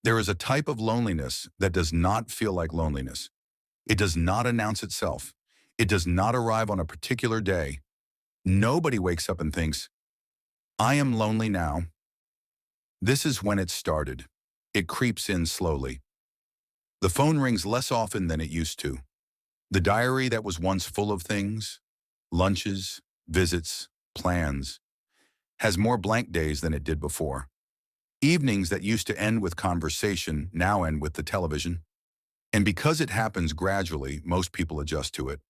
There is a type of loneliness that does not feel like loneliness. It does not announce itself. It does not arrive on a particular day. Nobody wakes up and thinks, I am lonely now. This is when it started. It creeps in slowly. The phone rings less often than it used to. The diary that was once full of things, lunches, visits, plans, has more blank days than it did before. Evenings that used to end with conversation now end with the television. And because it happens gradually, most people adjust to it.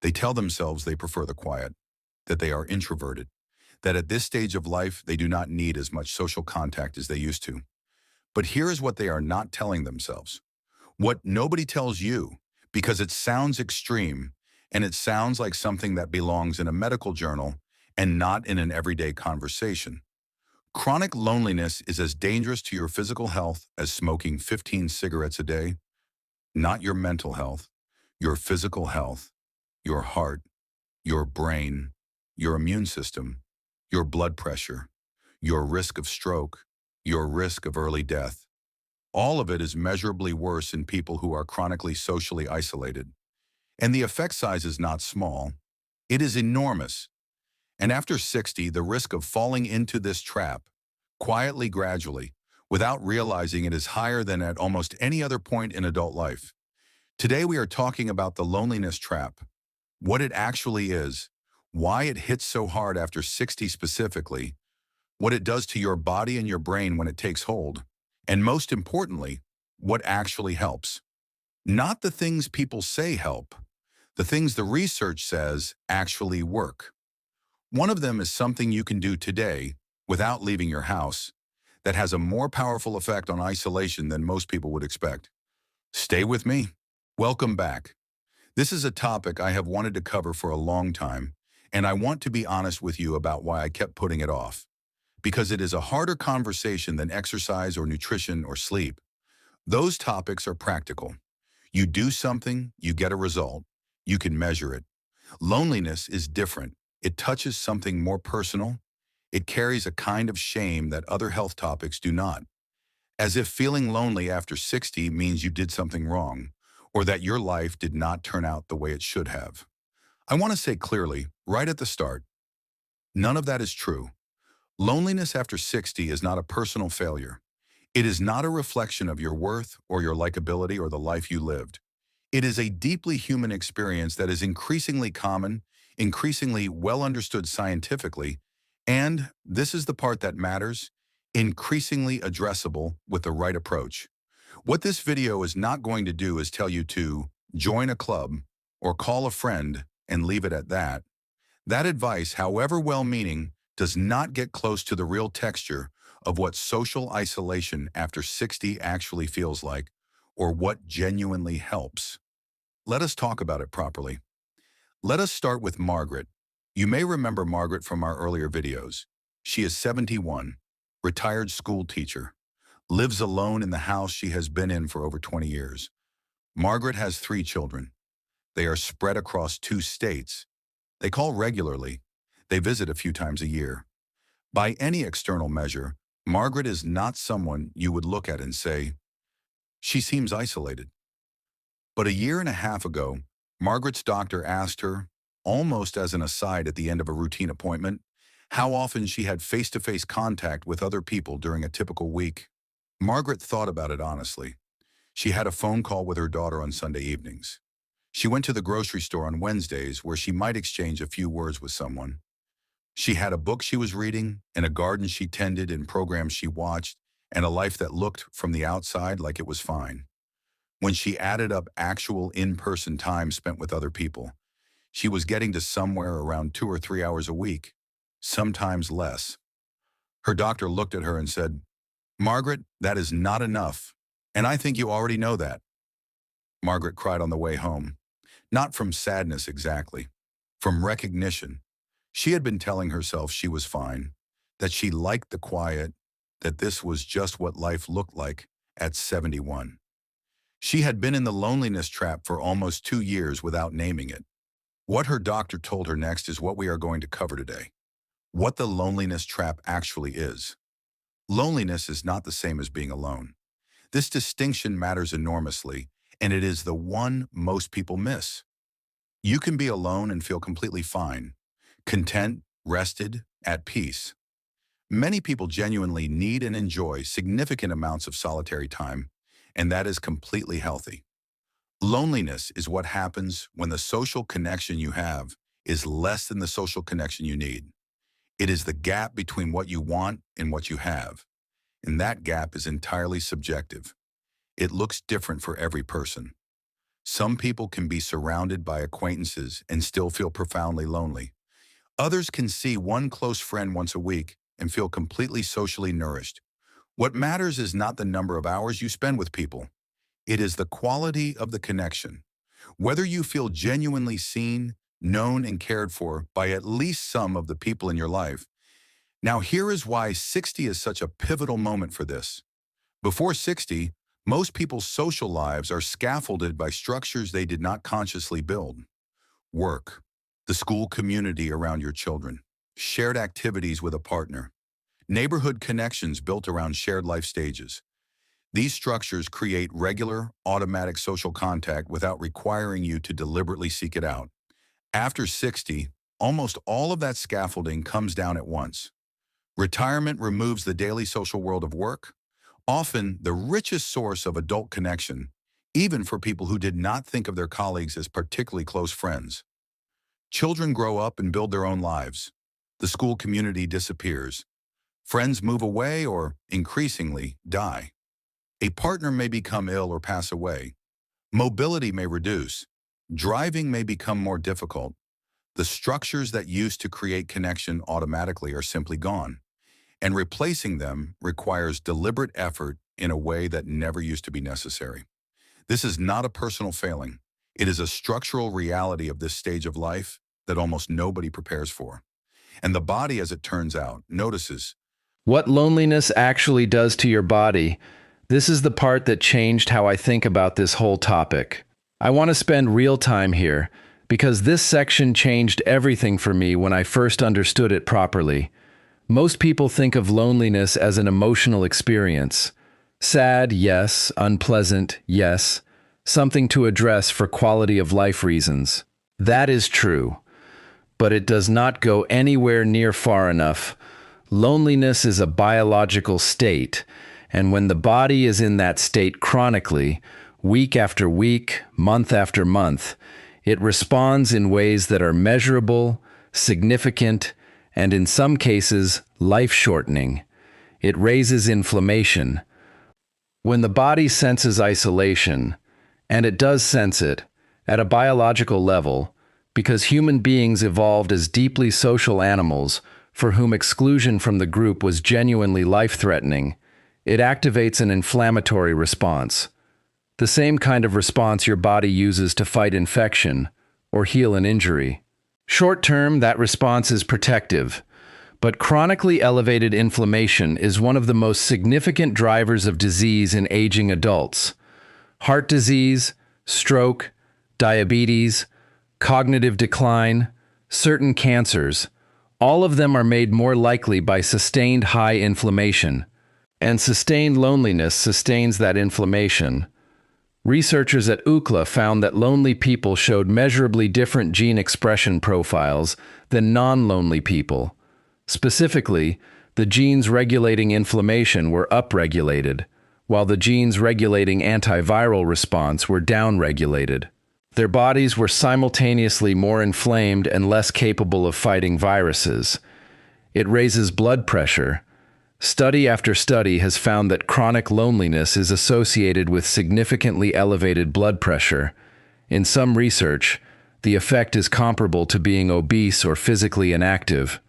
They tell themselves they prefer the quiet, that they are introverted, that at this stage of life they do not need as much social contact as they used to. But here is what they are not telling themselves. What nobody tells you, because it sounds extreme and it sounds like something that belongs in a medical journal and not in an everyday conversation. Chronic loneliness is as dangerous to your physical health as smoking 15 cigarettes a day. Not your mental health, your physical health, your heart, your brain, your immune system, your blood pressure, your risk of stroke, your risk of early death. All of it is measurably worse in people who are chronically socially isolated. And the effect size is not small. It is enormous. And after 60, the risk of falling into this trap, quietly, gradually, without realizing it, is higher than at almost any other point in adult life. Today we are talking about the loneliness trap, what it actually is, why it hits so hard after 60 specifically, what it does to your body and your brain when it takes hold, and most importantly, what actually helps. Not the things people say help, the things the research says actually work. One of them is something you can do today without leaving your house that has a more powerful effect on isolation than most people would expect. Stay with me. Welcome back. This is a topic I have wanted to cover for a long time, and I want to be honest with you about why I kept putting it off. Because it is a harder conversation than exercise or nutrition or sleep. Those topics are practical. You do something, you get a result. You can measure it. Loneliness is different. It touches something more personal. It carries a kind of shame that other health topics do not. As if feeling lonely after 60 means you did something wrong, or that your life did not turn out the way it should have. I want to say clearly, right at the start, none of that is true. Loneliness after 60 is not a personal failure. It is not a reflection of your worth or your likability or the life you lived. It is a deeply human experience that is increasingly common, increasingly well understood scientifically, and, this is the part that matters, increasingly addressable with the right approach. What this video is not going to do is tell you to join a club or call a friend and leave it at that. That advice, however well-meaning, does not get close to the real texture of what social isolation after 60 actually feels like, or what genuinely helps. Let us talk about it properly. Let us start with Margaret. You may remember Margaret from our earlier videos. She is 71, retired school teacher, lives alone in the house she has been in for over 20 years. Margaret has 3 children. They are spread across 2 states. They call regularly. They visit a few times a year. By any external measure, Margaret is not someone you would look at and say, she seems isolated. But a year and a half ago, Margaret's doctor asked her, almost as an aside at the end of a routine appointment, how often she had face-to-face contact with other people during a typical week. Margaret thought about it honestly. She had a phone call with her daughter on Sunday evenings. She went to the grocery store on Wednesdays where she might exchange a few words with someone. She had a book she was reading, and a garden she tended, and programs she watched, and a life that looked from the outside like it was fine. When she added up actual in-person time spent with other people, she was getting to somewhere around 2 or 3 hours a week, sometimes less. Her doctor looked at her and said, Margaret, that is not enough, and I think you already know that. Margaret cried on the way home, not from sadness exactly, from recognition. She had been telling herself she was fine, that she liked the quiet, that this was just what life looked like at 71. She had been in the loneliness trap for almost 2 years without naming it. What her doctor told her next is what we are going to cover today. What the loneliness trap actually is. Loneliness is not the same as being alone. This distinction matters enormously, and it is the one most people miss. You can be alone and feel completely fine, content, rested, at peace. Many people genuinely need and enjoy significant amounts of solitary time, and that is completely healthy. Loneliness is what happens when the social connection you have is less than the social connection you need. It is the gap between what you want and what you have, and that gap is entirely subjective. It looks different for every person. Some people can be surrounded by acquaintances and still feel profoundly lonely. Others can see one close friend once a week and feel completely socially nourished. What matters is not the number of hours you spend with people. It is the quality of the connection. Whether you feel genuinely seen, known, and cared for by at least some of the people in your life. Now, here is why 60 is such a pivotal moment for this. Before 60, most people's social lives are scaffolded by structures they did not consciously build. Work, the school community around your children, shared activities with a partner, neighborhood connections built around shared life stages. These structures create regular, automatic social contact without requiring you to deliberately seek it out. After 60, almost all of that scaffolding comes down at once. Retirement removes the daily social world of work, often the richest source of adult connection, even for people who did not think of their colleagues as particularly close friends. Children grow up and build their own lives. The school community disappears. Friends move away or, increasingly, die. A partner may become ill or pass away. Mobility may reduce. Driving may become more difficult. The structures that used to create connection automatically are simply gone, and replacing them requires deliberate effort in a way that never used to be necessary. This is not a personal failing. It is a structural reality of this stage of life that almost nobody prepares for. And the body, as it turns out, notices. What loneliness actually does to your body. This is the part that changed how I think about this whole topic. I want to spend real time here, because this section changed everything for me when I first understood it properly. Most people think of loneliness as an emotional experience. Sad, yes. Unpleasant, yes. Something to address for quality of life reasons. That is true. But it does not go anywhere near far enough. Loneliness is a biological state, and when the body is in that state chronically, week after week, month after month, it responds in ways that are measurable, significant, and in some cases, life-shortening. It raises inflammation. When the body senses isolation, and it does sense it, at a biological level, because human beings evolved as deeply social animals for whom exclusion from the group was genuinely life-threatening, it activates an inflammatory response. The same kind of response your body uses to fight infection or heal an injury. Short-term, that response is protective, but chronically elevated inflammation is one of the most significant drivers of disease in aging adults. Heart disease, stroke, diabetes, cognitive decline, certain cancers, all of them are made more likely by sustained high inflammation. And sustained loneliness sustains that inflammation. Researchers at UCLA found that lonely people showed measurably different gene expression profiles than non-lonely people. Specifically, the genes regulating inflammation were upregulated, while the genes regulating antiviral response were downregulated. Their bodies were simultaneously more inflamed and less capable of fighting viruses. It raises blood pressure. Study after study has found that chronic loneliness is associated with significantly elevated blood pressure. In some research, the effect is comparable to being obese or physically inactive.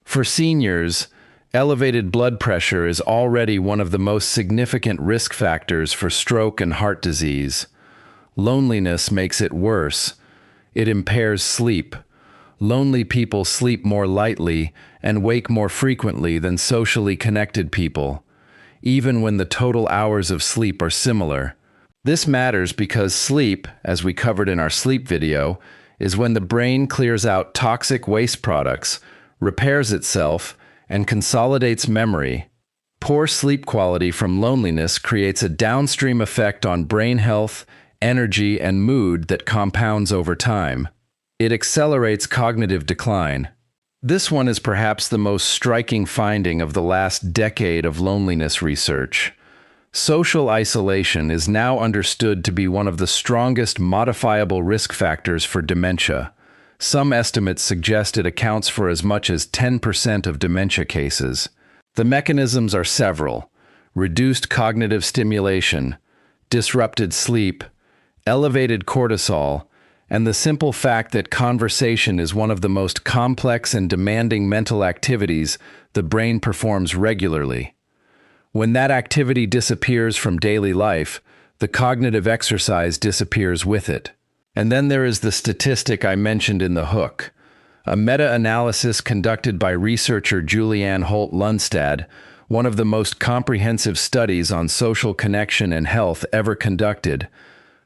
For seniors, elevated blood pressure is already one of the most significant risk factors for stroke and heart disease. Loneliness makes it worse. It impairs sleep. Lonely people sleep more lightly and wake more frequently than socially connected people, even when the total hours of sleep are similar. This matters because sleep, as we covered in our sleep video, is when the brain clears out toxic waste products, repairs itself, and consolidates memory. Poor sleep quality from loneliness creates a downstream effect on brain health, energy, and mood that compounds over time. It accelerates cognitive decline. This one is perhaps the most striking finding of the last decade of loneliness research. Social isolation is now understood to be one of the strongest modifiable risk factors for dementia. Some estimates suggest it accounts for as much as 10% of dementia cases. The mechanisms are several: reduced cognitive stimulation, disrupted sleep, elevated cortisol, and the simple fact that conversation is one of the most complex and demanding mental activities the brain performs regularly. When that activity disappears from daily life, the cognitive exercise disappears with it. And then there is the statistic I mentioned in the hook. A meta-analysis conducted by researcher Julianne Holt-Lundstad, one of the most comprehensive studies on social connection and health ever conducted,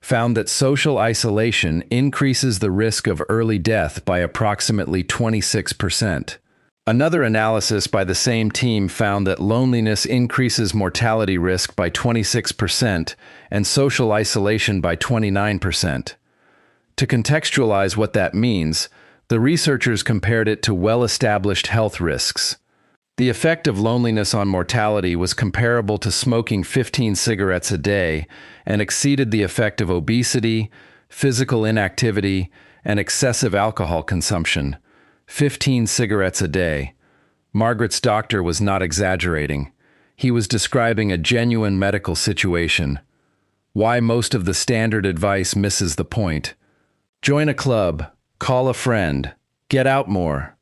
found that social isolation increases the risk of early death by approximately 26%. Another analysis by the same team found that loneliness increases mortality risk by 26% and social isolation by 29%. To contextualize what that means, the researchers compared it to well-established health risks. The effect of loneliness on mortality was comparable to smoking 15 cigarettes a day and exceeded the effect of obesity, physical inactivity, and excessive alcohol consumption. 15 cigarettes a day. Margaret's doctor was not exaggerating. He was describing a genuine medical situation. Why most of the standard advice misses the point. Join a club, call a friend, get out more.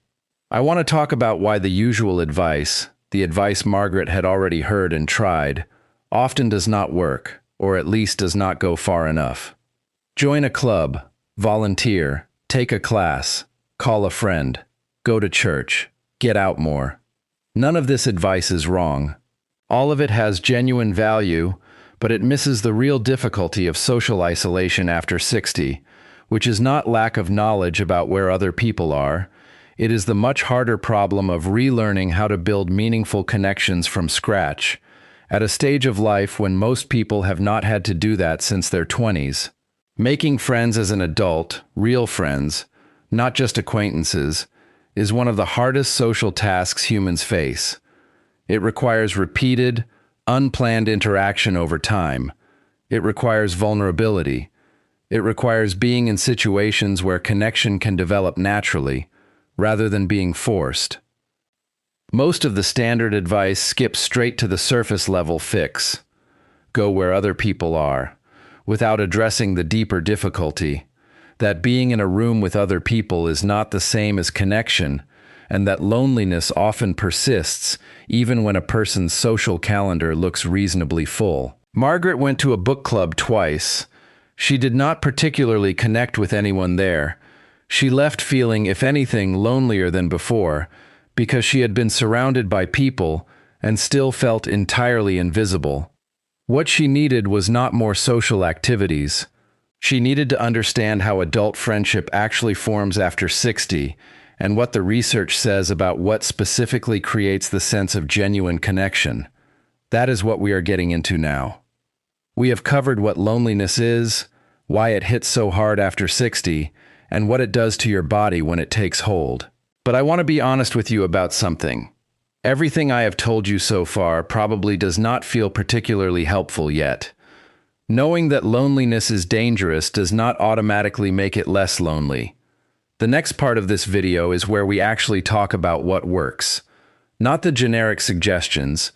I want to talk about why the usual advice, the advice Margaret had already heard and tried, often does not work, or at least does not go far enough. Join a club, volunteer, take a class, call a friend, go to church, get out more. None of this advice is wrong. All of it has genuine value, but it misses the real difficulty of social isolation after 60, which is not lack of knowledge about where other people are. It is the much harder problem of relearning how to build meaningful connections from scratch, at a stage of life when most people have not had to do that since their 20s. Making friends as an adult, real friends, not just acquaintances, is one of the hardest social tasks humans face. It requires repeated, unplanned interaction over time. It requires vulnerability. It requires being in situations where connection can develop naturally, rather than being forced. Most of the standard advice skips straight to the surface level fix. Go where other people are, without addressing the deeper difficulty, that being in a room with other people is not the same as connection, and that loneliness often persists even when a person's social calendar looks reasonably full. Margaret went to a book club twice. She did not particularly connect with anyone there. She left feeling, if anything, lonelier than before, because she had been surrounded by people and still felt entirely invisible. What she needed was not more social activities. She needed to understand how adult friendship actually forms after 60, and what the research says about what specifically creates the sense of genuine connection. That is what we are getting into now. We have covered what loneliness is, why it hits so hard after 60, and what it does to your body when it takes hold. But I want to be honest with you about something. Everything I have told you so far probably does not feel particularly helpful yet. Knowing that loneliness is dangerous does not automatically make it less lonely. The next part of this video is where we actually talk about what works. Not the generic suggestions,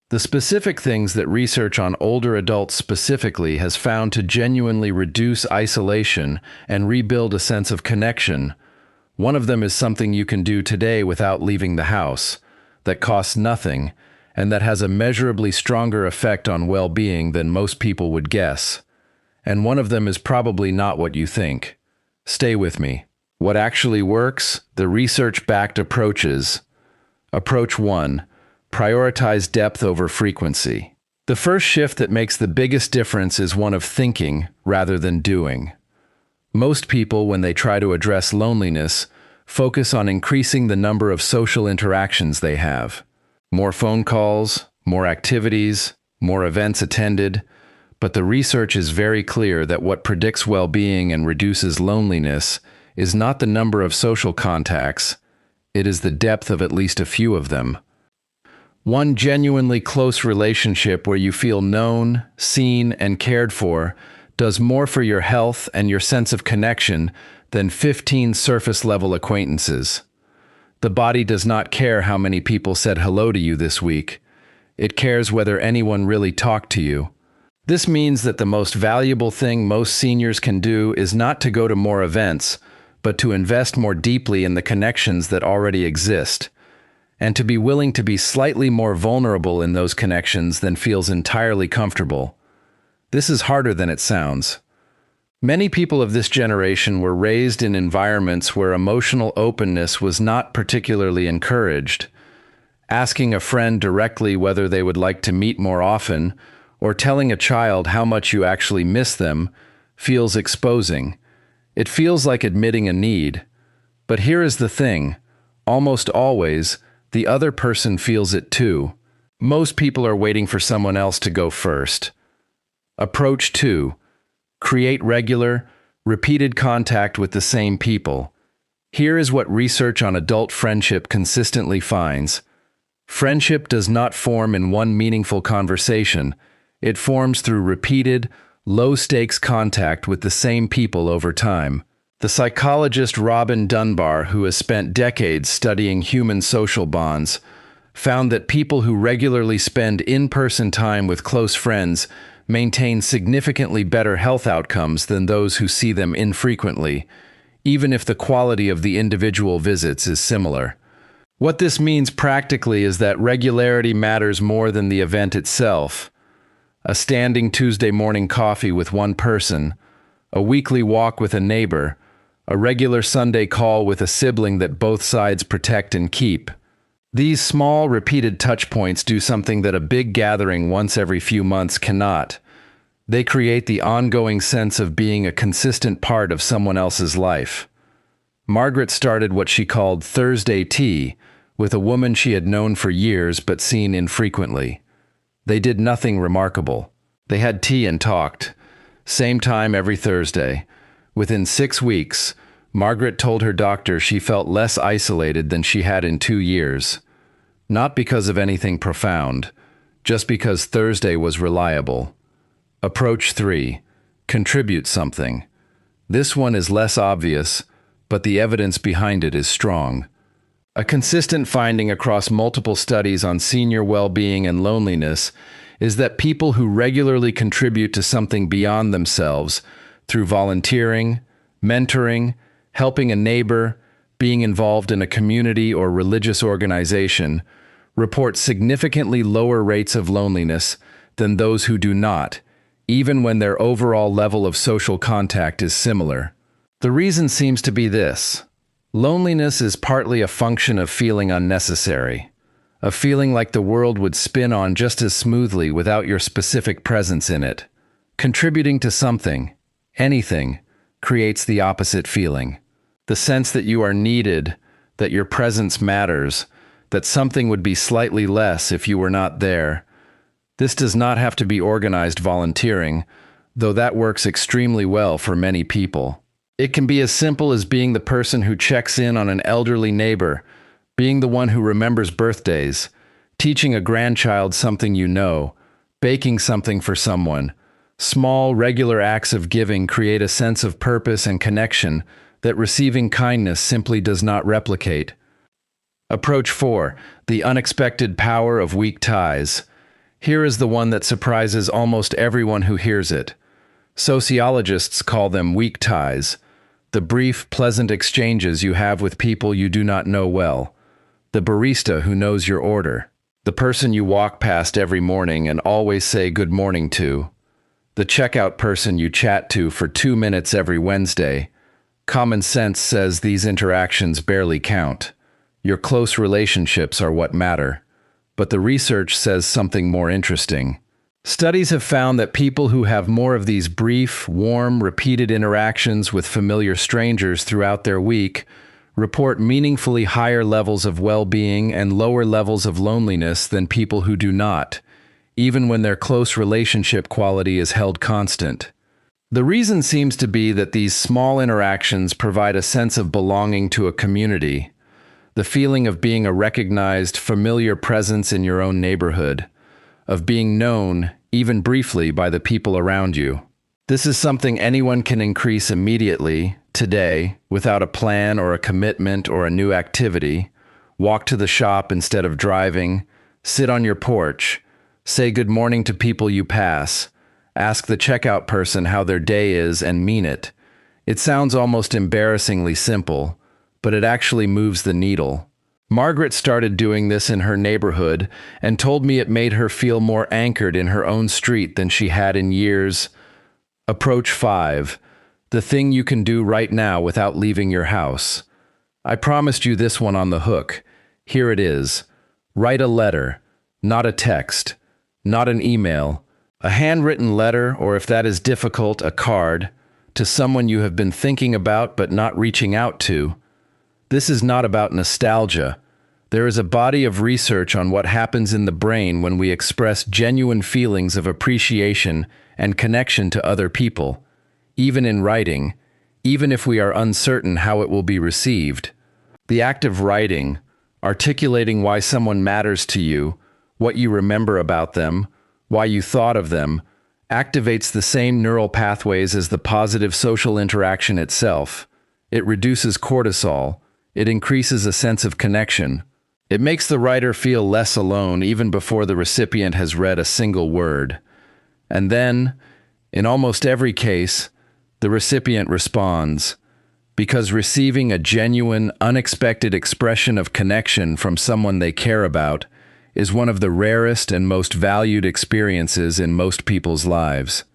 the specific things that research on older adults specifically has found to genuinely reduce isolation and rebuild a sense of connection. One of them is something you can do today without leaving the house, that costs nothing, and that has a measurably stronger effect on well-being than most people would guess. And one of them is probably not what you think. Stay with me. What actually works? The research-backed approaches. Approach 1. Prioritize depth over frequency. The first shift that makes the biggest difference is one of thinking rather than doing. Most people, when they try to address loneliness, focus on increasing the number of social interactions they have. More phone calls, more activities, more events attended, but the research is very clear that what predicts well-being and reduces loneliness is not the number of social contacts, it is the depth of at least a few of them. One genuinely close relationship where you feel known, seen, and cared for does more for your health and your sense of connection than 15 surface-level acquaintances. The body does not care how many people said hello to you this week. It cares whether anyone really talked to you. This means that the most valuable thing most seniors can do is not to go to more events, but to invest more deeply in the connections that already exist, and to be willing to be slightly more vulnerable in those connections than feels entirely comfortable. This is harder than it sounds. Many people of this generation were raised in environments where emotional openness was not particularly encouraged. Asking a friend directly whether they would like to meet more often, or telling a child how much you actually miss them, feels exposing. It feels like admitting a need. But here is the thing. Almost always, the other person feels it too. Most people are waiting for someone else to go first. Approach 2. Create regular, repeated contact with the same people. Here is what research on adult friendship consistently finds. Friendship does not form in one meaningful conversation. It forms through repeated, low-stakes contact with the same people over time. The psychologist Robin Dunbar, who has spent decades studying human social bonds, found that people who regularly spend in-person time with close friends maintain significantly better health outcomes than those who see them infrequently, even if the quality of the individual visits is similar. What this means practically is that regularity matters more than the event itself. A standing Tuesday morning coffee with one person, a weekly walk with a neighbor, a regular Sunday call with a sibling that both sides protect and keep. These small, repeated touchpoints do something that a big gathering once every few months cannot. They create the ongoing sense of being a consistent part of someone else's life. Margaret started what she called Thursday tea with a woman she had known for years but seen infrequently. They did nothing remarkable. They had tea and talked. Same time every Thursday. Within 6 weeks, Margaret told her doctor she felt less isolated than she had in 2 years. Not because of anything profound, just because Thursday was reliable. Approach 3. Contribute something. This one is less obvious, but the evidence behind it is strong. A consistent finding across multiple studies on senior well-being and loneliness is that people who regularly contribute to something beyond themselves through volunteering, mentoring, helping a neighbor, being involved in a community or religious organization, report significantly lower rates of loneliness than those who do not, even when their overall level of social contact is similar. The reason seems to be this. Loneliness is partly a function of feeling unnecessary, of feeling like the world would spin on just as smoothly without your specific presence in it. Contributing to something, anything, creates the opposite feeling. The sense that you are needed, that your presence matters, that something would be slightly less if you were not there. This does not have to be organized volunteering, though that works extremely well for many people. It can be as simple as being the person who checks in on an elderly neighbor, being the one who remembers birthdays, teaching a grandchild something you know, baking something for someone. Small, regular acts of giving create a sense of purpose and connection that receiving kindness simply does not replicate. Approach 4. The unexpected power of weak ties. Here is the one that surprises almost everyone who hears it. Sociologists call them weak ties. The brief, pleasant exchanges you have with people you do not know well. The barista who knows your order. The person you walk past every morning and always say good morning to. The checkout person you chat to for 2 minutes every Wednesday. Common sense says these interactions barely count. Your close relationships are what matter. But the research says something more interesting. Studies have found that people who have more of these brief, warm, repeated interactions with familiar strangers throughout their week report meaningfully higher levels of well-being and lower levels of loneliness than people who do not, even when their close relationship quality is held constant. The reason seems to be that these small interactions provide a sense of belonging to a community, the feeling of being a recognized, familiar presence in your own neighborhood, of being known, even briefly, by the people around you. This is something anyone can increase immediately, today, without a plan or a commitment or a new activity. Walk to the shop instead of driving, sit on your porch, say good morning to people you pass, ask the checkout person how their day is and mean it. It sounds almost embarrassingly simple, but it actually moves the needle. Margaret started doing this in her neighborhood and told me it made her feel more anchored in her own street than she had in years. Approach 5. The thing you can do right now without leaving your house. I promised you this one on the hook. Here it is. Write a letter, not a text, not an email, a handwritten letter, or if that is difficult, a card, to someone you have been thinking about but not reaching out to. This is not about nostalgia. There is a body of research on what happens in the brain when we express genuine feelings of appreciation and connection to other people, even in writing, even if we are uncertain how it will be received. The act of writing, articulating why someone matters to you, what you remember about them, why you thought of them, activates the same neural pathways as the positive social interaction itself. It reduces cortisol. It increases a sense of connection. It makes the writer feel less alone even before the recipient has read a single word. And then, in almost every case, the recipient responds, because receiving a genuine, unexpected expression of connection from someone they care about is one of the rarest and most valued experiences in most people's lives.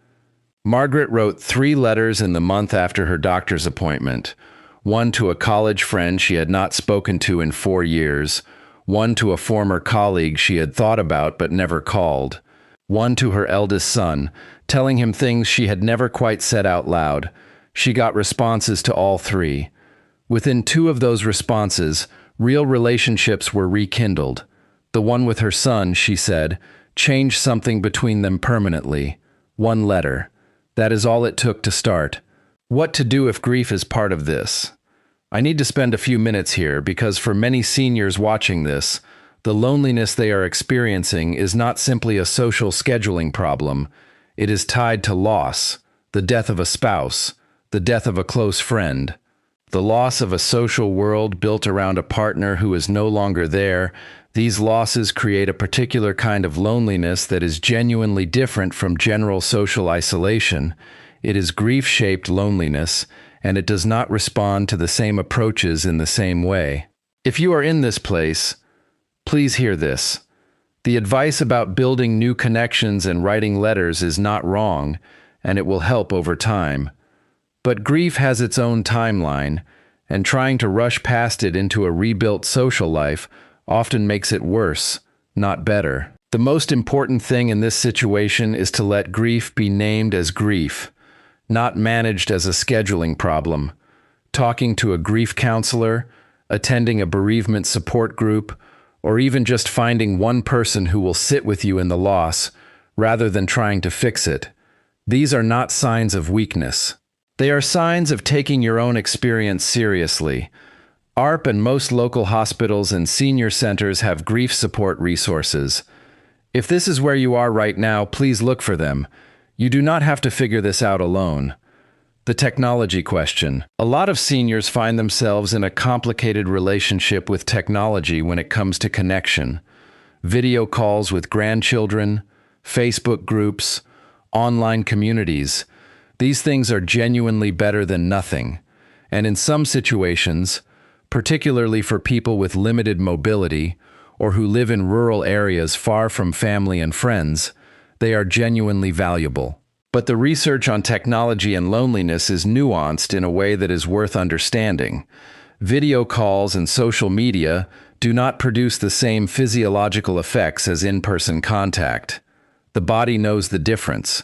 Margaret wrote 3 letters in the month after her doctor's appointment. One to a college friend she had not spoken to in 4 years, one to a former colleague she had thought about but never called, one to her eldest son, telling him things she had never quite said out loud. She got responses to all 3. Within 2 of those responses, real relationships were rekindled. The one with her son, she said, changed something between them permanently. 1 letter. That is all it took to start. What to do if grief is part of this? I need to spend a few minutes here because for many seniors watching this, the loneliness they are experiencing is not simply a social scheduling problem. It is tied to loss, the death of a spouse, the death of a close friend, the loss of a social world built around a partner who is no longer there. These losses create a particular kind of loneliness that is genuinely different from general social isolation. It is grief-shaped loneliness, and it does not respond to the same approaches in the same way. If you are in this place, please hear this. The advice about building new connections and writing letters is not wrong, and it will help over time. But grief has its own timeline, and trying to rush past it into a rebuilt social life often makes it worse, not better. The most important thing in this situation is to let grief be named as grief, not managed as a scheduling problem. Talking to a grief counselor, attending a bereavement support group, or even just finding one person who will sit with you in the loss, rather than trying to fix it. These are not signs of weakness. They are signs of taking your own experience seriously. ARP and most local hospitals and senior centers have grief support resources. If this is where you are right now, please look for them. You do not have to figure this out alone. The technology question. A lot of seniors find themselves in a complicated relationship with technology when it comes to connection. Video calls with grandchildren, Facebook groups, online communities. These things are genuinely better than nothing. And in some situations, particularly for people with limited mobility or who live in rural areas far from family and friends, they are genuinely valuable. But the research on technology and loneliness is nuanced in a way that is worth understanding. Video calls and social media do not produce the same physiological effects as in-person contact. The body knows the difference.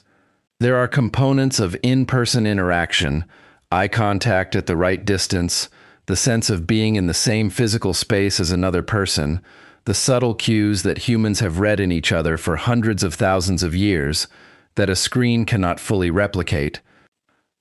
There are components of in-person interaction, eye contact at the right distance, the sense of being in the same physical space as another person, the subtle cues that humans have read in each other for hundreds of thousands of years that a screen cannot fully replicate.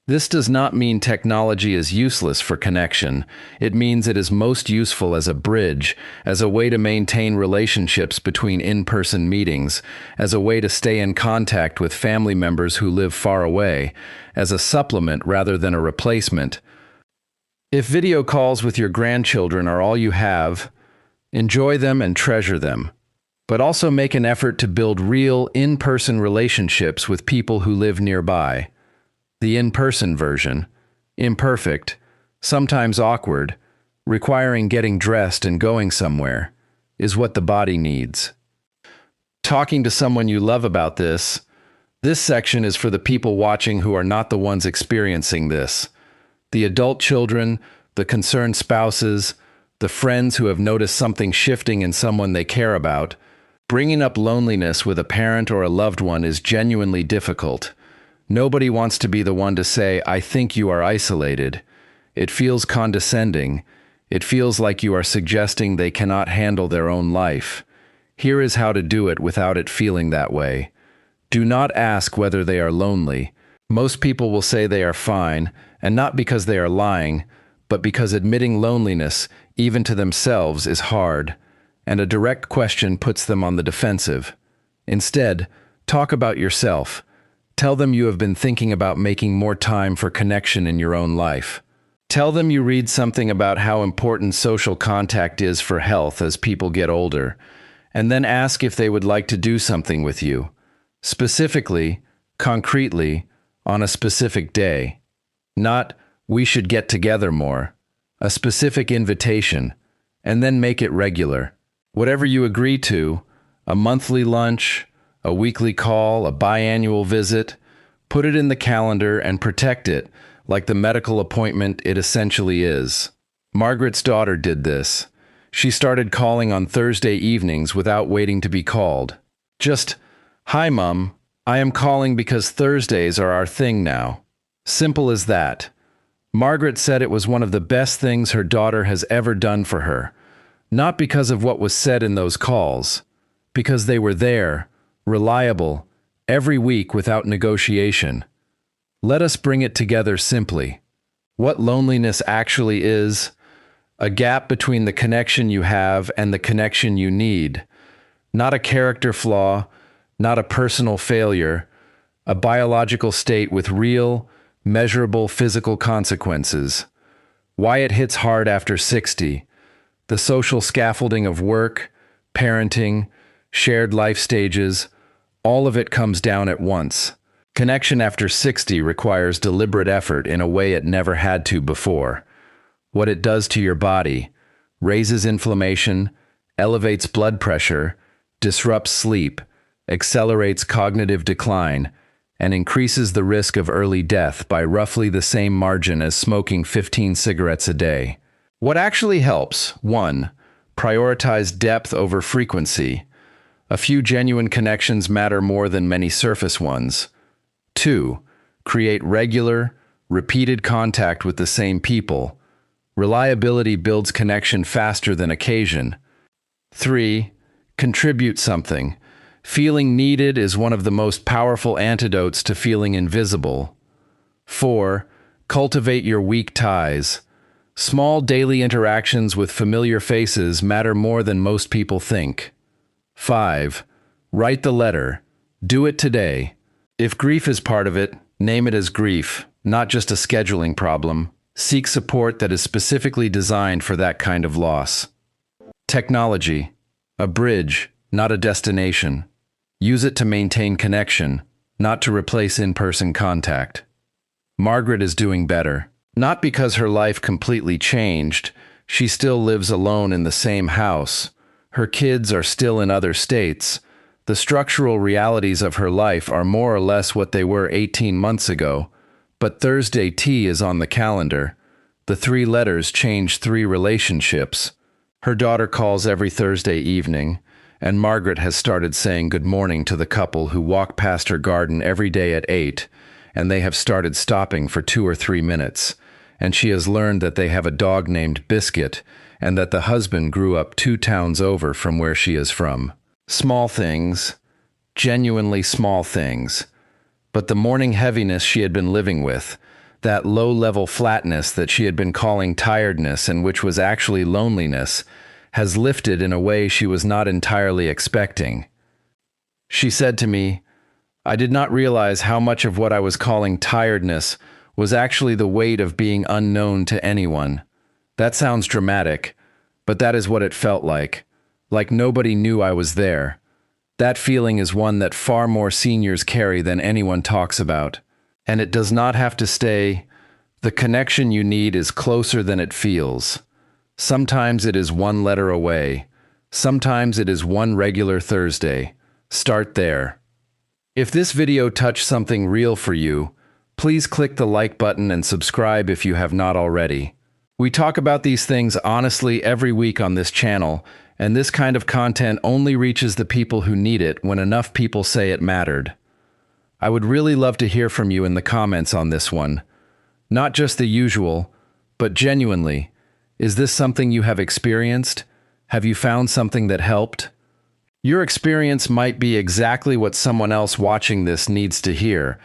This does not mean technology is useless for connection. It means it is most useful as a bridge, as a way to maintain relationships between in-person meetings, as a way to stay in contact with family members who live far away, as a supplement rather than a replacement. If video calls with your grandchildren are all you have, enjoy them and treasure them. But also make an effort to build real, in-person relationships with people who live nearby. The in-person version, imperfect, sometimes awkward, requiring getting dressed and going somewhere, is what the body needs. Talking to someone you love about this section is for the people watching who are not the ones experiencing this. The adult children, the concerned spouses, the friends who have noticed something shifting in someone they care about. Bringing up loneliness with a parent or a loved one is genuinely difficult. Nobody wants to be the one to say, "I think you are isolated." It feels condescending. It feels like you are suggesting they cannot handle their own life. Here is how to do it without it feeling that way. Do not ask whether they are lonely. Most people will say they are fine, and not because they are lying, but because admitting loneliness, even to themselves, is hard, and a direct question puts them on the defensive. Instead, talk about yourself. Tell them you have been thinking about making more time for connection in your own life. Tell them you read something about how important social contact is for health as people get older, and then ask if they would like to do something with you. Specifically, concretely, on a specific day. Not, "We should get together more." A specific invitation, and then make it regular. Whatever you agree to, a monthly lunch, a weekly call, a biannual visit, put it in the calendar and protect it like the medical appointment it essentially is. Margaret's daughter did this. She started calling on Thursday evenings without waiting to be called. Just, "Hi, Mum, I am calling because Thursdays are our thing now." Simple as that. Margaret said it was one of the best things her daughter has ever done for her. Not because of what was said in those calls, because they were there, reliable, every week without negotiation. Let us bring it together simply. What loneliness actually is: a gap between the connection you have and the connection you need. Not a character flaw, not a personal failure, a biological state with real, measurable physical consequences. Why it hits hard after 60. The social scaffolding of work, parenting, shared life stages, all of it comes down at once. Connection after 60 requires deliberate effort in a way it never had to before. What it does to your body: raises inflammation, elevates blood pressure, disrupts sleep, accelerates cognitive decline, and increases the risk of early death by roughly the same margin as smoking 15 cigarettes a day. What actually helps? 1. Prioritize depth over frequency. A few genuine connections matter more than many surface ones. 2. Create regular, repeated contact with the same people. Reliability builds connection faster than occasion. 3. Contribute something. Feeling needed is one of the most powerful antidotes to feeling invisible. 4. Cultivate your weak ties. Small daily interactions with familiar faces matter more than most people think. 5. Write the letter. Do it today. If grief is part of it, name it as grief, not just a scheduling problem. Seek support that is specifically designed for that kind of loss. Technology. A bridge, not a destination. Use it to maintain connection, not to replace in-person contact. Margaret is doing better. Not because her life completely changed. She still lives alone in the same house. Her kids are still in other states. The structural realities of her life are more or less what they were 18 months ago. But Thursday tea is on the calendar. The 3 letters change 3 relationships. Her daughter calls every Thursday evening, and Margaret has started saying good morning to the couple who walk past her garden every day at 8, and they have started stopping for 2 or 3 minutes. and she has learned that they have a dog named Biscuit and that the husband grew up 2 towns over from where she is from. Small things, genuinely small things. But the morning heaviness she had been living with, that low-level flatness that she had been calling tiredness and which was actually loneliness, has lifted in a way she was not entirely expecting. She said to me, "I did not realize how much of what I was calling tiredness was actually the weight of being unknown to anyone. That sounds dramatic, but that is what it felt like nobody knew I was there. That feeling is one that far more seniors carry than anyone talks about. And it does not have to stay. The connection you need is closer than it feels. Sometimes it is 1 letter away. Sometimes it is 1 regular Thursday. Start there." If this video touched something real for you, please click the like button and subscribe if you have not already. We talk about these things honestly every week on this channel, and this kind of content only reaches the people who need it when enough people say it mattered. I would really love to hear from you in the comments on this one. Not just the usual, but genuinely, is this something you have experienced? Have you found something that helped? Your experience might be exactly what someone else watching this needs to hear,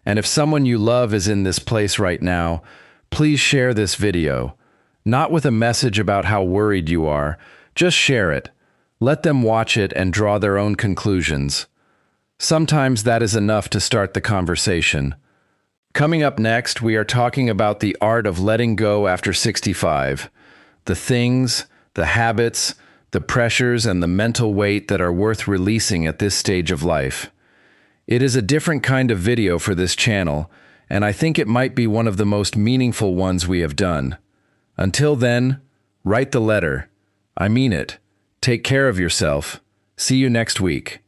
and if someone you love is in this place right now, please share this video. Not with a message about how worried you are, just share it. Let them watch it and draw their own conclusions. Sometimes that is enough to start the conversation. Coming up next, we are talking about the art of letting go after 65. The things, the habits, the pressures, and the mental weight that are worth releasing at this stage of life. It is a different kind of video for this channel, and I think it might be one of the most meaningful ones we have done. Until then, write the letter. I mean it. Take care of yourself. See you next week.